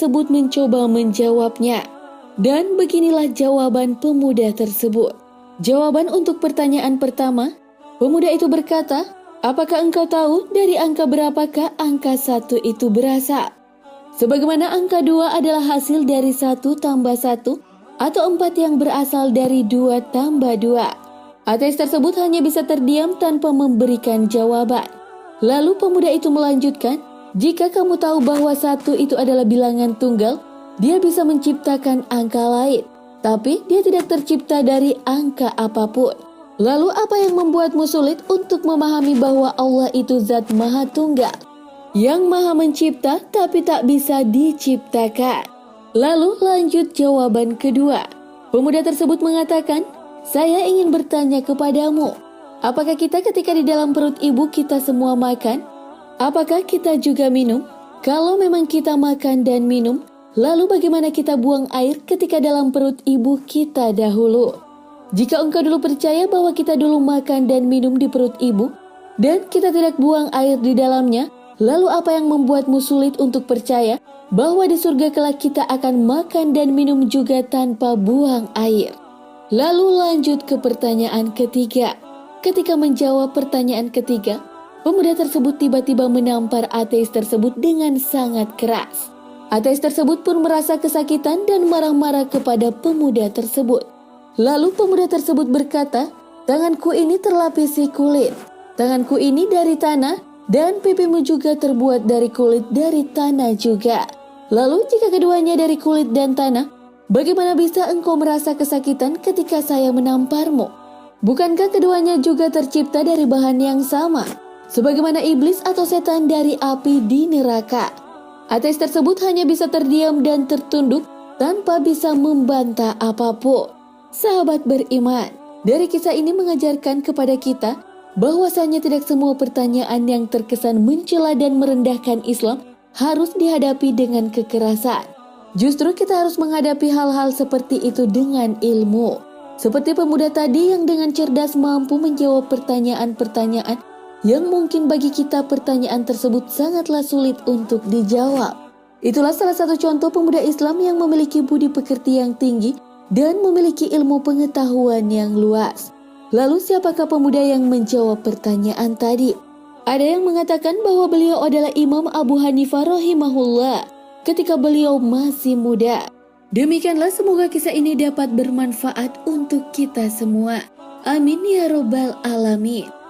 tersebut mencoba menjawabnya. Dan beginilah jawaban pemuda tersebut. Jawaban untuk pertanyaan pertama, pemuda itu berkata, apakah engkau tahu dari angka berapakah angka 1 itu berasal? Sebagaimana angka 2 adalah hasil dari 1 tambah 1 atau 4 yang berasal dari 2 tambah 2. Ateis tersebut hanya bisa terdiam tanpa memberikan jawaban. Lalu pemuda itu melanjutkan, jika kamu tahu bahwa 1 itu adalah bilangan tunggal, dia bisa menciptakan angka lain, tapi dia tidak tercipta dari angka apapun. Lalu apa yang membuatmu sulit untuk memahami bahwa Allah itu zat maha tunggal, yang maha mencipta tapi tak bisa diciptakan? Lalu lanjut jawaban kedua. Pemuda tersebut mengatakan, saya ingin bertanya kepadamu, apakah kita ketika di dalam perut ibu kita semua makan? Apakah kita juga minum? Kalau memang kita makan dan minum, lalu bagaimana kita buang air ketika dalam perut ibu kita dahulu? Jika engkau dulu percaya bahwa kita dulu makan dan minum di perut ibu, dan kita tidak buang air di dalamnya, lalu apa yang membuatmu sulit untuk percaya bahwa di surga kelak kita akan makan dan minum juga tanpa buang air? Lalu lanjut ke pertanyaan ketiga. Ketika menjawab pertanyaan ketiga, pemuda tersebut tiba-tiba menampar ateis tersebut dengan sangat keras. Ateis tersebut pun merasa kesakitan dan marah-marah kepada pemuda tersebut. Lalu pemuda tersebut berkata, tanganku ini terlapisi kulit, tanganku ini dari tanah, dan pipimu juga terbuat dari kulit dari tanah juga. Lalu jika keduanya dari kulit dan tanah, bagaimana bisa engkau merasa kesakitan ketika saya menamparmu? Bukankah keduanya juga tercipta dari bahan yang sama, sebagaimana iblis atau setan dari api di neraka? Ateis tersebut hanya bisa terdiam dan tertunduk tanpa bisa membantah apapun. Sahabat beriman, dari kisah ini mengajarkan kepada kita bahwasanya tidak semua pertanyaan yang terkesan mencela dan merendahkan Islam harus dihadapi dengan kekerasan. Justru kita harus menghadapi hal-hal seperti itu dengan ilmu. Seperti pemuda tadi yang dengan cerdas mampu menjawab pertanyaan-pertanyaan yang mungkin bagi kita pertanyaan tersebut sangatlah sulit untuk dijawab. Itulah salah satu contoh pemuda Islam yang memiliki budi pekerti yang tinggi dan memiliki ilmu pengetahuan yang luas. Lalu siapakah pemuda yang menjawab pertanyaan tadi? Ada yang mengatakan bahwa beliau adalah Imam Abu Hanifah rahimahullah ketika beliau masih muda. Demikianlah, semoga kisah ini dapat bermanfaat untuk kita semua. Amin ya robbal alamin.